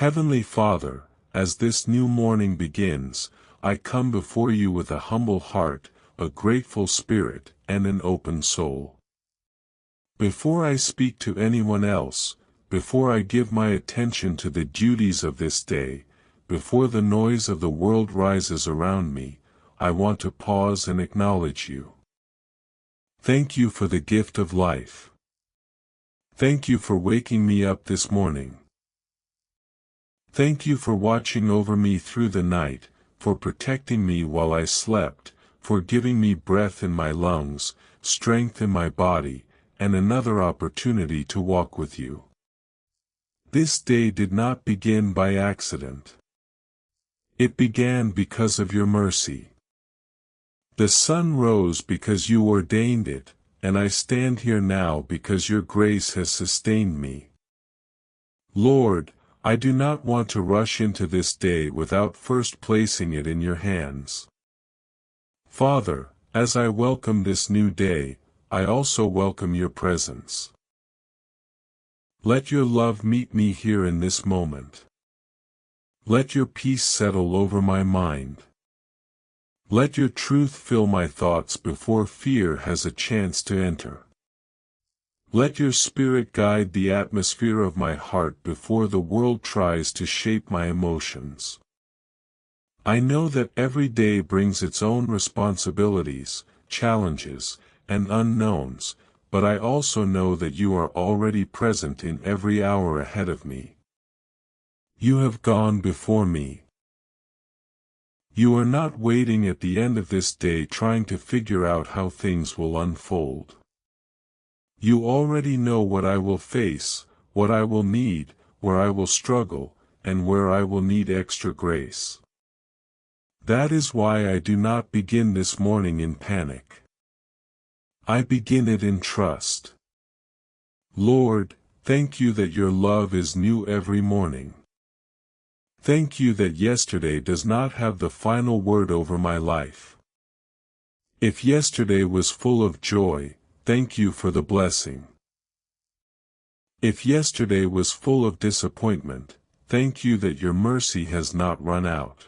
Heavenly Father, as this new morning begins, I come before you with a humble heart, a grateful spirit, and an open soul. Before I speak to anyone else, before I give my attention to the duties of this day, before the noise of the world rises around me, I want to pause and acknowledge you. Thank you for the gift of life. Thank you for waking me up this morning. Thank you for watching over me through the night, for protecting me while I slept, for giving me breath in my lungs, strength in my body, and another opportunity to walk with you. This day did not begin by accident. It began because of your mercy. The sun rose because you ordained it, and I stand here now because your grace has sustained me. Lord, I do not want to rush into this day without first placing it in your hands. Father, as I welcome this new day, I also welcome your presence. Let your love meet me here in this moment. Let your peace settle over my mind. Let your truth fill my thoughts before fear has a chance to enter. Let your spirit guide the atmosphere of my heart before the world tries to shape my emotions. I know that every day brings its own responsibilities, challenges, and unknowns, but I also know that you are already present in every hour ahead of me. You have gone before me. You are not waiting at the end of this day trying to figure out how things will unfold. You already know what I will face, what I will need, where I will struggle, and where I will need extra grace. That is why I do not begin this morning in panic. I begin it in trust. Lord, thank you that your love is new every morning. Thank you that yesterday does not have the final word over my life. If yesterday was full of joy, thank you for the blessing. If yesterday was full of disappointment, thank you that your mercy has not run out.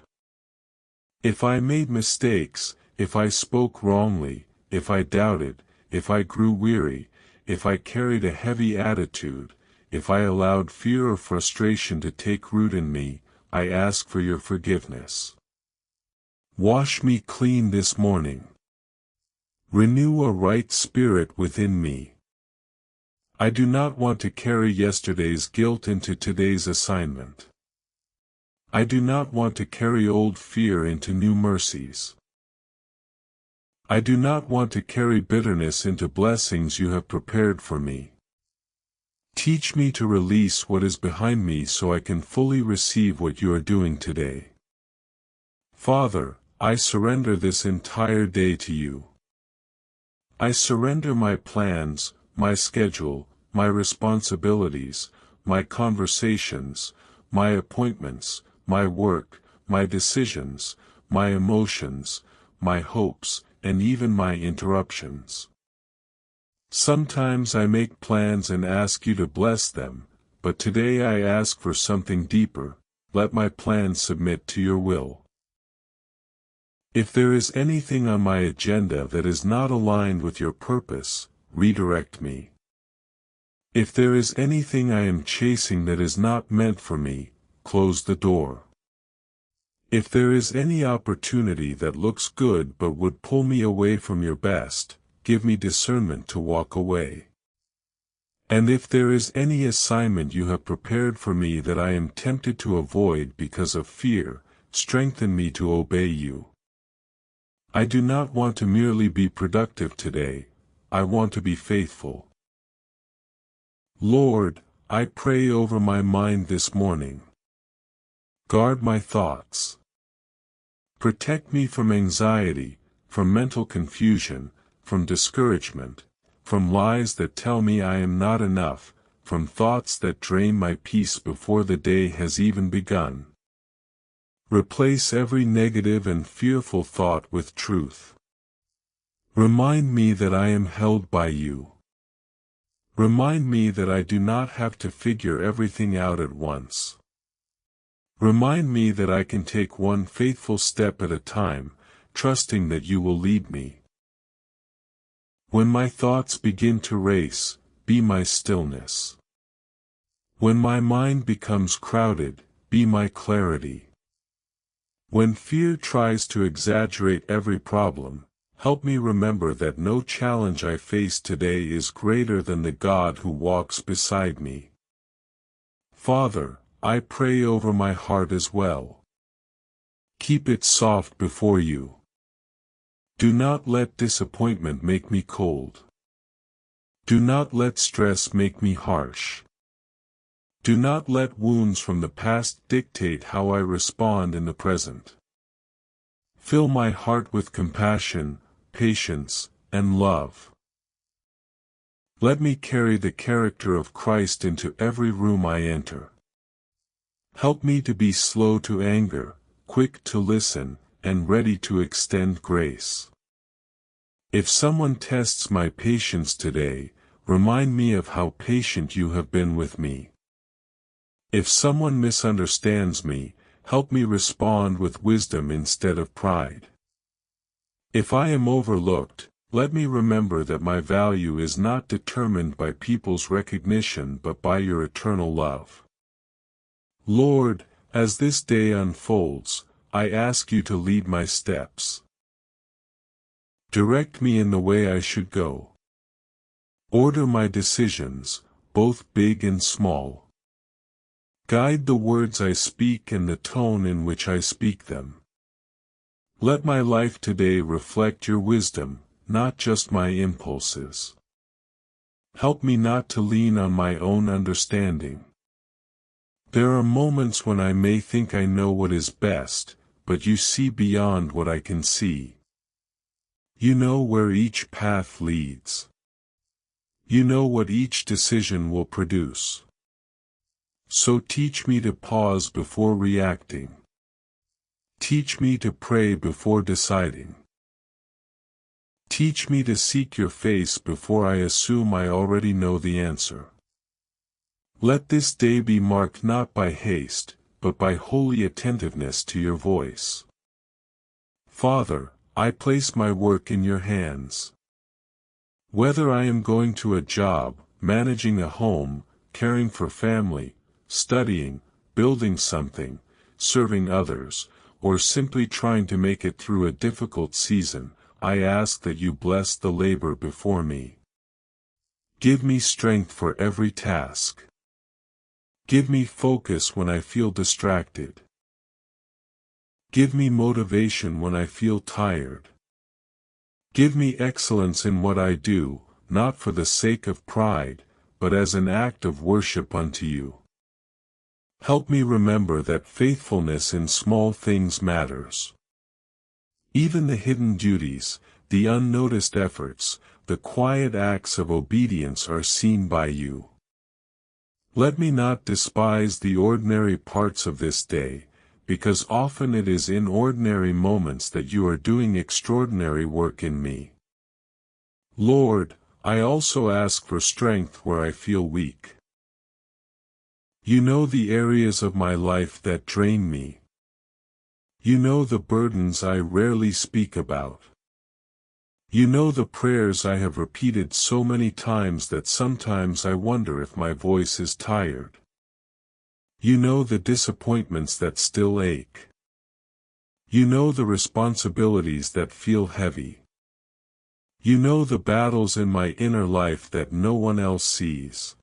If I made mistakes, if I spoke wrongly, if I doubted, if I grew weary, if I carried a heavy attitude, if I allowed fear or frustration to take root in me, I ask for your forgiveness. Wash me clean this morning. Renew a right spirit within me. I do not want to carry yesterday's guilt into today's assignment. I do not want to carry old fear into new mercies. I do not want to carry bitterness into blessings you have prepared for me. Teach me to release what is behind me so I can fully receive what you are doing today. Father, I surrender this entire day to you. I surrender my plans, my schedule, my responsibilities, my conversations, my appointments, my work, my decisions, my emotions, my hopes, and even my interruptions. Sometimes I make plans and ask you to bless them, but today I ask for something deeper. Let my plans submit to your will. If there is anything on my agenda that is not aligned with your purpose, redirect me. If there is anything I am chasing that is not meant for me, close the door. If there is any opportunity that looks good but would pull me away from your best, give me discernment to walk away. And if there is any assignment you have prepared for me that I am tempted to avoid because of fear, strengthen me to obey you. I do not want to merely be productive today, I want to be faithful. Lord, I pray over my mind this morning. Guard my thoughts. Protect me from anxiety, from mental confusion, from discouragement, from lies that tell me I am not enough, from thoughts that drain my peace before the day has even begun. Replace every negative and fearful thought with truth. Remind me that I am held by you. Remind me that I do not have to figure everything out at once. Remind me that I can take one faithful step at a time, trusting that you will lead me. When my thoughts begin to race, be my stillness. When my mind becomes crowded, be my clarity. When fear tries to exaggerate every problem, help me remember that no challenge I face today is greater than the God who walks beside me. Father, I pray over my heart as well. Keep it soft before you. Do not let disappointment make me cold. Do not let stress make me harsh. Do not let wounds from the past dictate how I respond in the present. Fill my heart with compassion, patience, and love. Let me carry the character of Christ into every room I enter. Help me to be slow to anger, quick to listen, and ready to extend grace. If someone tests my patience today, remind me of how patient you have been with me. If someone misunderstands me, help me respond with wisdom instead of pride. If I am overlooked, let me remember that my value is not determined by people's recognition but by your eternal love. Lord, as this day unfolds, I ask you to lead my steps. Direct me in the way I should go. Order my decisions, both big and small. Guide the words I speak and the tone in which I speak them. Let my life today reflect your wisdom, not just my impulses. Help me not to lean on my own understanding. There are moments when I may think I know what is best, but you see beyond what I can see. You know where each path leads. You know what each decision will produce. So teach me to pause before reacting. Teach me to pray before deciding. Teach me to seek your face before I assume I already know the answer. Let this day be marked not by haste, but by holy attentiveness to your voice. Father, I place my work in your hands. Whether I am going to a job, managing a home, caring for family, studying, building something, serving others, or simply trying to make it through a difficult season, I ask that you bless the labor before me. Give me strength for every task. Give me focus when I feel distracted. Give me motivation when I feel tired. Give me excellence in what I do, not for the sake of pride, but as an act of worship unto you. Help me remember that faithfulness in small things matters. Even the hidden duties, the unnoticed efforts, the quiet acts of obedience are seen by you. Let me not despise the ordinary parts of this day, because often it is in ordinary moments that you are doing extraordinary work in me. Lord, I also ask for strength where I feel weak. You know the areas of my life that drain me. You know the burdens I rarely speak about. You know the prayers I have repeated so many times that sometimes I wonder if my voice is tired. You know the disappointments that still ache. You know the responsibilities that feel heavy. You know the battles in my inner life that no one else sees.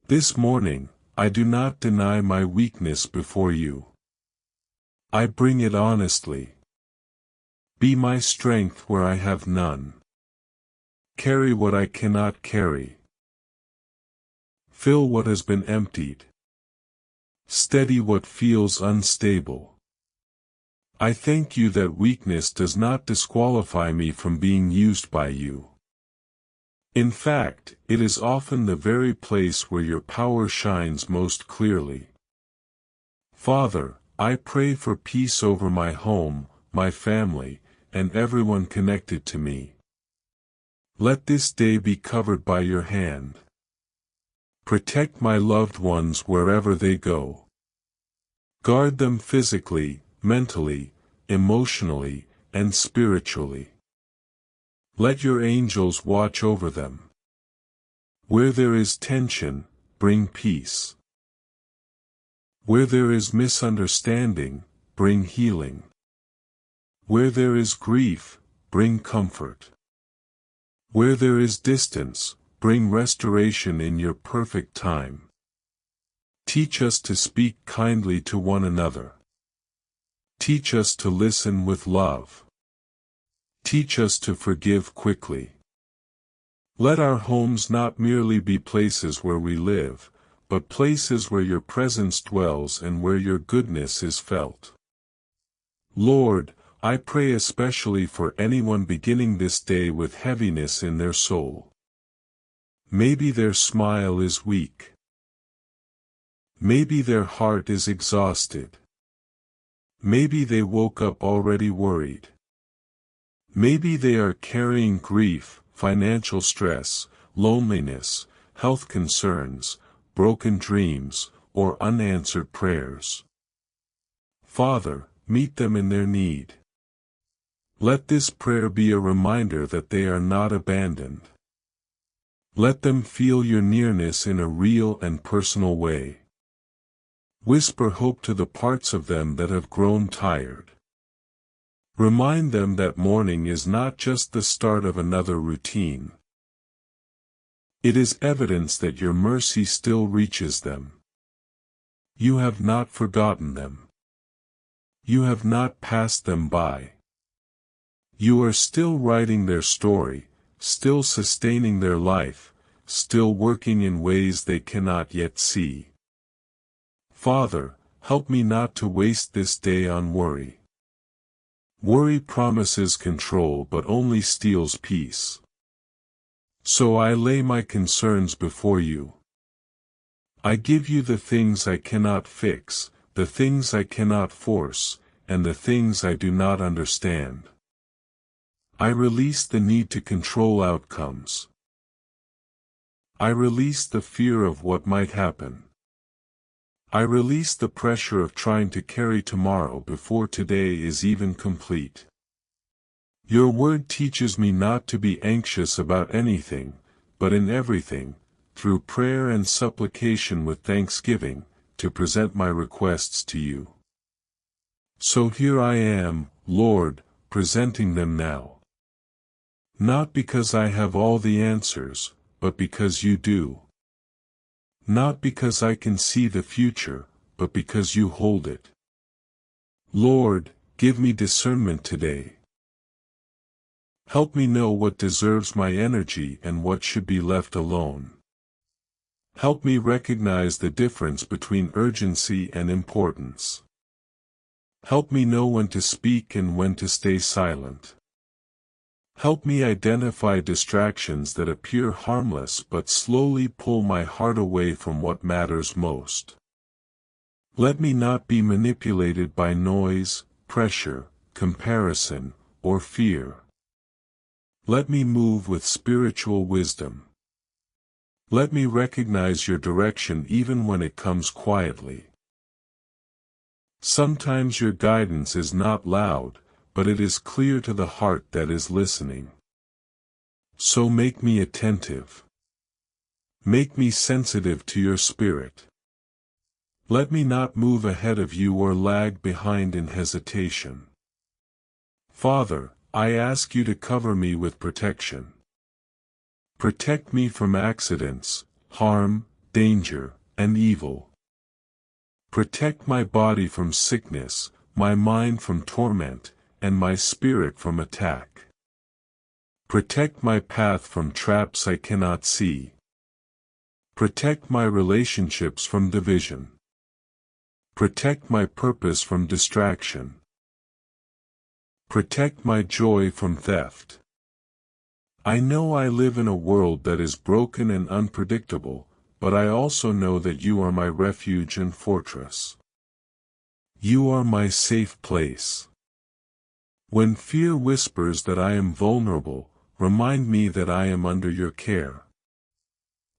This morning, I do not deny my weakness before you. I bring it honestly. Be my strength where I have none. Carry what I cannot carry. Fill what has been emptied. Steady what feels unstable. I thank you that weakness does not disqualify me from being used by you. In fact, it is often the very place where your power shines most clearly. Father, I pray for peace over my home, my family, and everyone connected to me. Let this day be covered by your hand. Protect my loved ones wherever they go. Guard them physically, mentally, emotionally, and spiritually. Let your angels watch over them. Where there is tension, bring peace. Where there is misunderstanding, bring healing. Where there is grief, bring comfort. Where there is distance, bring restoration in your perfect time. Teach us to speak kindly to one another. Teach us to listen with love. Teach us to forgive quickly. Let our homes not merely be places where we live, but places where your presence dwells and where your goodness is felt. Lord, I pray especially for anyone beginning this day with heaviness in their soul. Maybe their smile is weak. Maybe their heart is exhausted. Maybe they woke up already worried. Maybe they are carrying grief, financial stress, loneliness, health concerns, broken dreams, or unanswered prayers. Father, meet them in their need. Let this prayer be a reminder that they are not abandoned. Let them feel your nearness in a real and personal way. Whisper hope to the parts of them that have grown tired. Remind them that morning is not just the start of another routine. It is evidence that your mercy still reaches them. You have not forgotten them. You have not passed them by. You are still writing their story, still sustaining their life, still working in ways they cannot yet see. Father, help me not to waste this day on worry. Worry promises control but only steals peace. So I lay my concerns before you. I give you the things I cannot fix, the things I cannot force, and the things I do not understand. I release the need to control outcomes. I release the fear of what might happen. I release the pressure of trying to carry tomorrow before today is even complete. Your word teaches me not to be anxious about anything, but in everything, through prayer and supplication with thanksgiving, to present my requests to you. So here I am, Lord, presenting them now. Not because I have all the answers, but because you do. Not because I can see the future, but because you hold it. Lord, give me discernment today. Help me know what deserves my energy and what should be left alone. Help me recognize the difference between urgency and importance. Help me know when to speak and when to stay silent. Help me identify distractions that appear harmless but slowly pull my heart away from what matters most. Let me not be manipulated by noise, pressure, comparison, or fear. Let me move with spiritual wisdom. Let me recognize your direction even when it comes quietly. Sometimes your guidance is not loud, but it is clear to the heart that is listening. So make me attentive. Make me sensitive to your spirit. Let me not move ahead of you or lag behind in hesitation. Father, I ask you to cover me with protection. Protect me from accidents, harm, danger, and evil. Protect my body from sickness, my mind from torment, and my spirit from attack. Protect my path from traps I cannot see. Protect my relationships from division. Protect my purpose from distraction. Protect my joy from theft. I know I live in a world that is broken and unpredictable, but I also know that you are my refuge and fortress. You are my safe place. When fear whispers that I am vulnerable, remind me that I am under your care.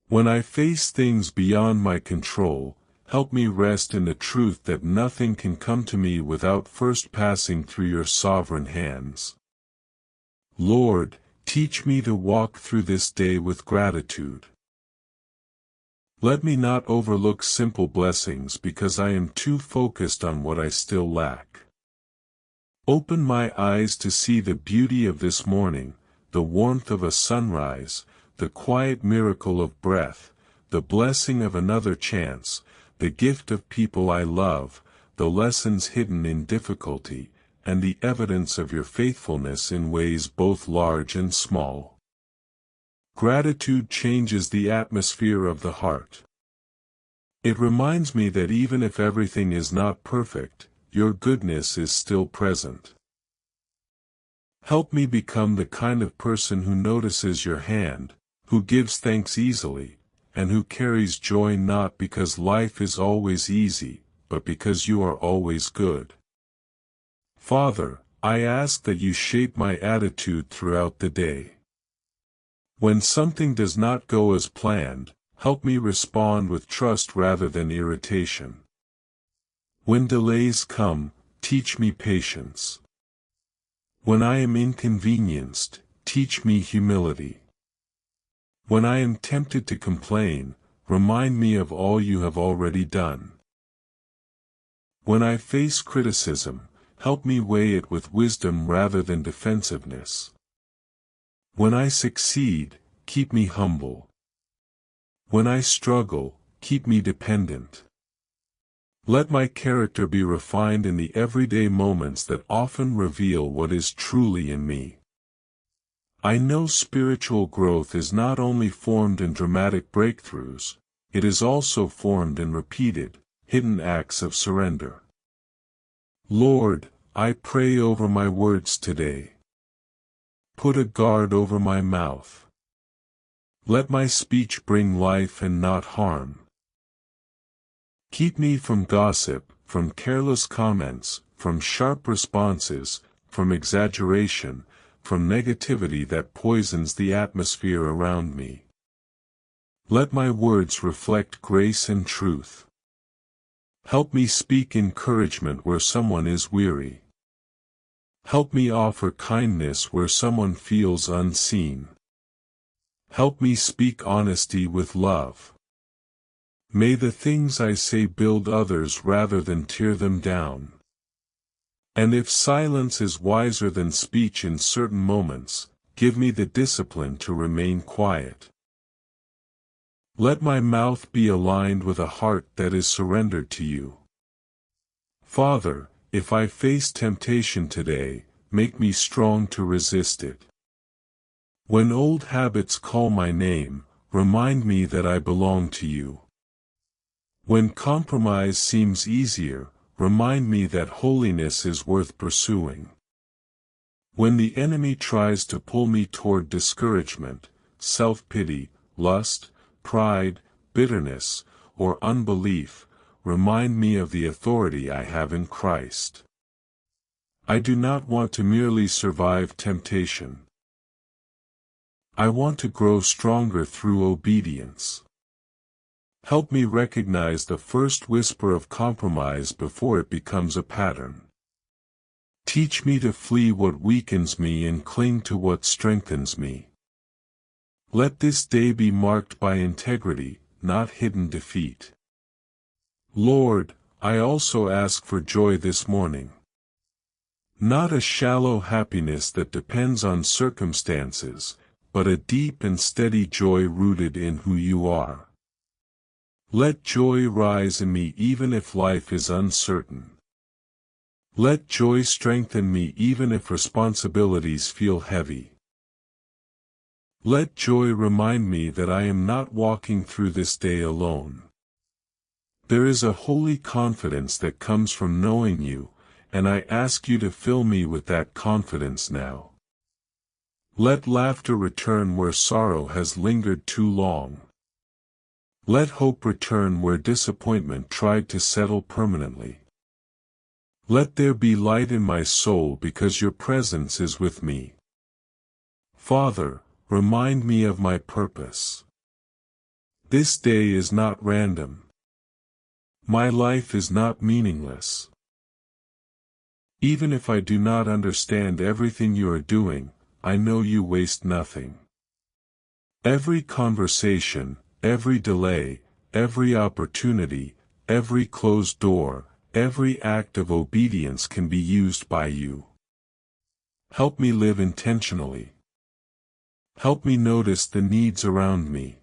When I face things beyond my control, help me rest in the truth that nothing can come to me without first passing through your sovereign hands. Lord, teach me to walk through this day with gratitude. Let me not overlook simple blessings because I am too focused on what I still lack. Open my eyes to see the beauty of this morning, the warmth of a sunrise, the quiet miracle of breath, the blessing of another chance, the gift of people I love, the lessons hidden in difficulty, and the evidence of your faithfulness in ways both large and small. Gratitude changes the atmosphere of the heart. It reminds me that even if everything is not perfect, your goodness is still present. Help me become the kind of person who notices your hand, who gives thanks easily, and who carries joy not because life is always easy, but because you are always good. Father, I ask that you shape my attitude throughout the day. When something does not go as planned, help me respond with trust rather than irritation. When delays come, teach me patience. When I am inconvenienced, teach me humility. When I am tempted to complain, remind me of all you have already done. When I face criticism, help me weigh it with wisdom rather than defensiveness. When I succeed, keep me humble. When I struggle, keep me dependent. Let my character be refined in the everyday moments that often reveal what is truly in me. I know spiritual growth is not only formed in dramatic breakthroughs, it is also formed in repeated, hidden acts of surrender. Lord, I pray over my words today. Put a guard over my mouth. Let my speech bring life and not harm. Keep me from gossip, from careless comments, from sharp responses, from exaggeration, from negativity that poisons the atmosphere around me. Let my words reflect grace and truth. Help me speak encouragement where someone is weary. Help me offer kindness where someone feels unseen. Help me speak honesty with love. May the things I say build others rather than tear them down. And if silence is wiser than speech in certain moments, give me the discipline to remain quiet. Let my mouth be aligned with a heart that is surrendered to you. Father, if I face temptation today, make me strong to resist it. When old habits call my name, remind me that I belong to you. When compromise seems easier, remind me that holiness is worth pursuing. When the enemy tries to pull me toward discouragement, self-pity, lust, pride, bitterness, or unbelief, remind me of the authority I have in Christ. I do not want to merely survive temptation. I want to grow stronger through obedience. Help me recognize the first whisper of compromise before it becomes a pattern. Teach me to flee what weakens me and cling to what strengthens me. Let this day be marked by integrity, not hidden defeat. Lord, I also ask for joy this morning. Not a shallow happiness that depends on circumstances, but a deep and steady joy rooted in who you are. Let joy rise in me even if life is uncertain. Let joy strengthen me even if responsibilities feel heavy. Let joy remind me that I am not walking through this day alone. There is a holy confidence that comes from knowing you, and I ask you to fill me with that confidence now. Let laughter return where sorrow has lingered too long. Let hope return where disappointment tried to settle permanently. Let there be light in my soul because your presence is with me. Father, remind me of my purpose. This day is not random. My life is not meaningless. Even if I do not understand everything you are doing, I know you waste nothing. Every conversation, every delay, every opportunity, every closed door, every act of obedience can be used by you. Help me live intentionally. Help me notice the needs around me.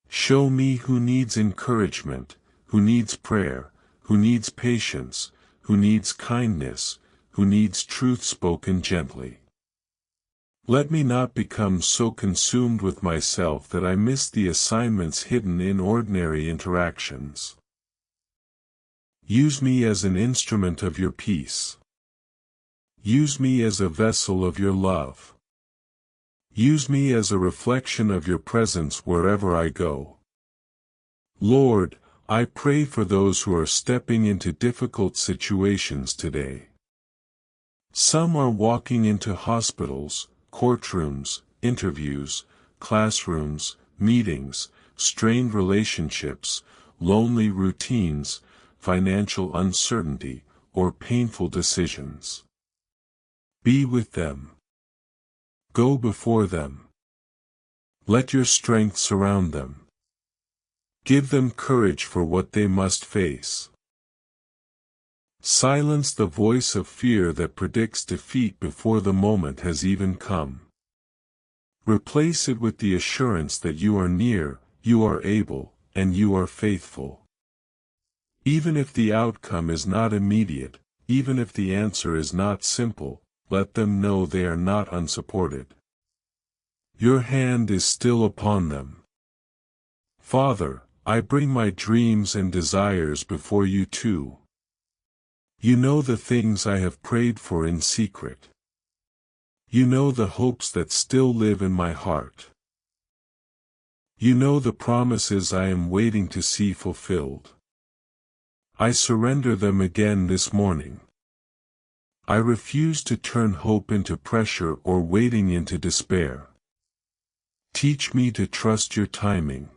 Show me who needs encouragement, who needs prayer, who needs patience, who needs kindness, who needs truth spoken gently. Let me not become so consumed with myself that I miss the assignments hidden in ordinary interactions. Use me as an instrument of your peace. Use me as a vessel of your love. Use me as a reflection of your presence wherever I go. Lord, I pray for those who are stepping into difficult situations today. Some are walking into hospitals, courtrooms, interviews, classrooms, meetings, strained relationships, lonely routines, financial uncertainty, or painful decisions. Be with them. Go before them. Let your strength surround them. Give them courage for what they must face. Silence the voice of fear that predicts defeat before the moment has even come. Replace it with the assurance that you are near, you are able, and you are faithful. Even if the outcome is not immediate, even if the answer is not simple, let them know they are not unsupported. Your hand is still upon them. Father, I bring my dreams and desires before you too. You know the things I have prayed for in secret. You know the hopes that still live in my heart. You know the promises I am waiting to see fulfilled. I surrender them again this morning. I refuse to turn hope into pressure or waiting into despair. Teach me to trust your timing.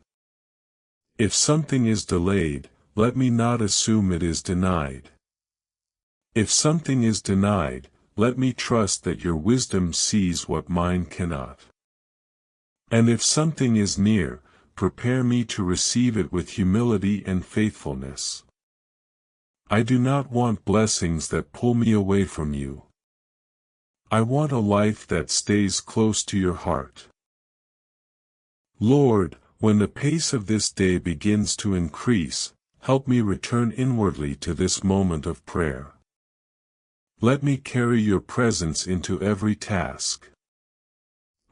If something is delayed, let me not assume it is denied. If something is denied, let me trust that your wisdom sees what mine cannot. And if something is near, prepare me to receive it with humility and faithfulness. I do not want blessings that pull me away from you. I want a life that stays close to your heart. Lord, when the pace of this day begins to increase, help me return inwardly to this moment of prayer. Let me carry your presence into every task.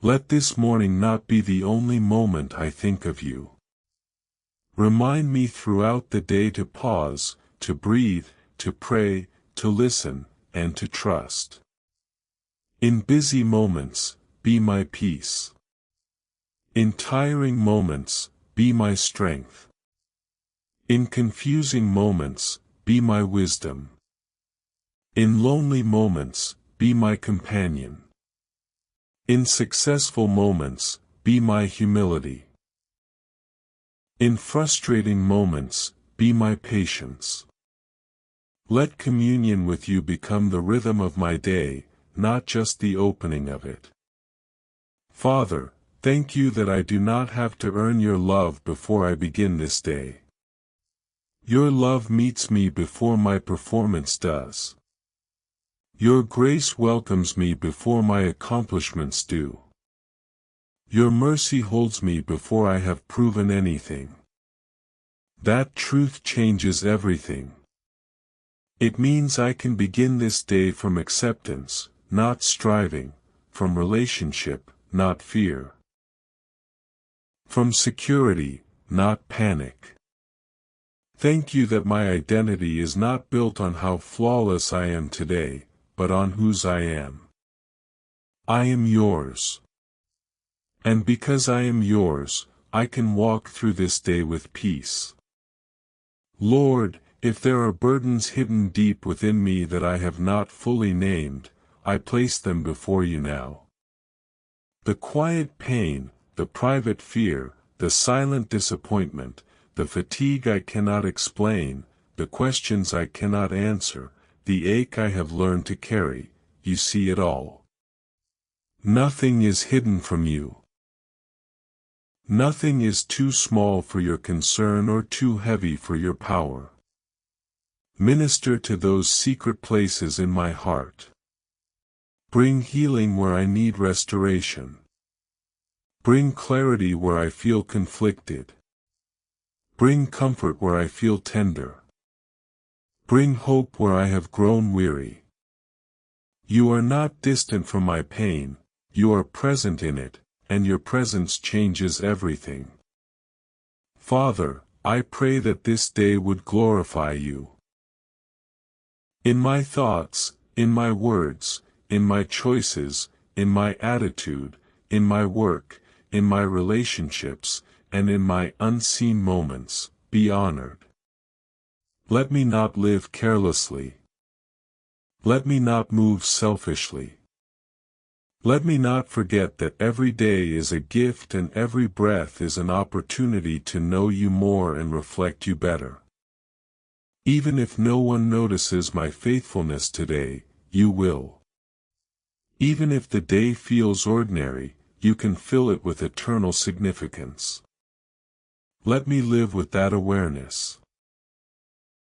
Let this morning not be the only moment I think of you. Remind me throughout the day to pause, to breathe, to pray, to listen, and to trust. In busy moments, be my peace. In tiring moments, be my strength. In confusing moments, be my wisdom. In lonely moments, be my companion. In successful moments, be my humility. In frustrating moments, be my patience. Let communion with you become the rhythm of my day, not just the opening of it. Father, thank you that I do not have to earn your love before I begin this day. Your love meets me before my performance does. Your grace welcomes me before my accomplishments do. Your mercy holds me before I have proven anything. That truth changes everything. It means I can begin this day from acceptance, not striving, from relationship, not fear. From security, not panic. Thank you that my identity is not built on how flawless I am today, but on whose I am. I am yours. And because I am yours, I can walk through this day with peace. Lord, if there are burdens hidden deep within me that I have not fully named, I place them before you now. The quiet pain, the private fear, the silent disappointment, the fatigue I cannot explain, the questions I cannot answer, the ache I have learned to carry, you see it all. Nothing is hidden from you. Nothing is too small for your concern or too heavy for your power. Minister to those secret places in my heart. Bring healing where I need restoration. Bring clarity where I feel conflicted. Bring comfort where I feel tender. Bring hope where I have grown weary. You are not distant from my pain, you are present in it, and your presence changes everything. Father, I pray that this day would glorify you. In my thoughts, in my words, in my choices, in my attitude, in my work, in my relationships, and in my unseen moments, be honored. Let me not live carelessly. Let me not move selfishly. Let me not forget that every day is a gift and every breath is an opportunity to know you more and reflect you better. Even if no one notices my faithfulness today, you will. Even if the day feels ordinary, you can fill it with eternal significance. Let me live with that awareness.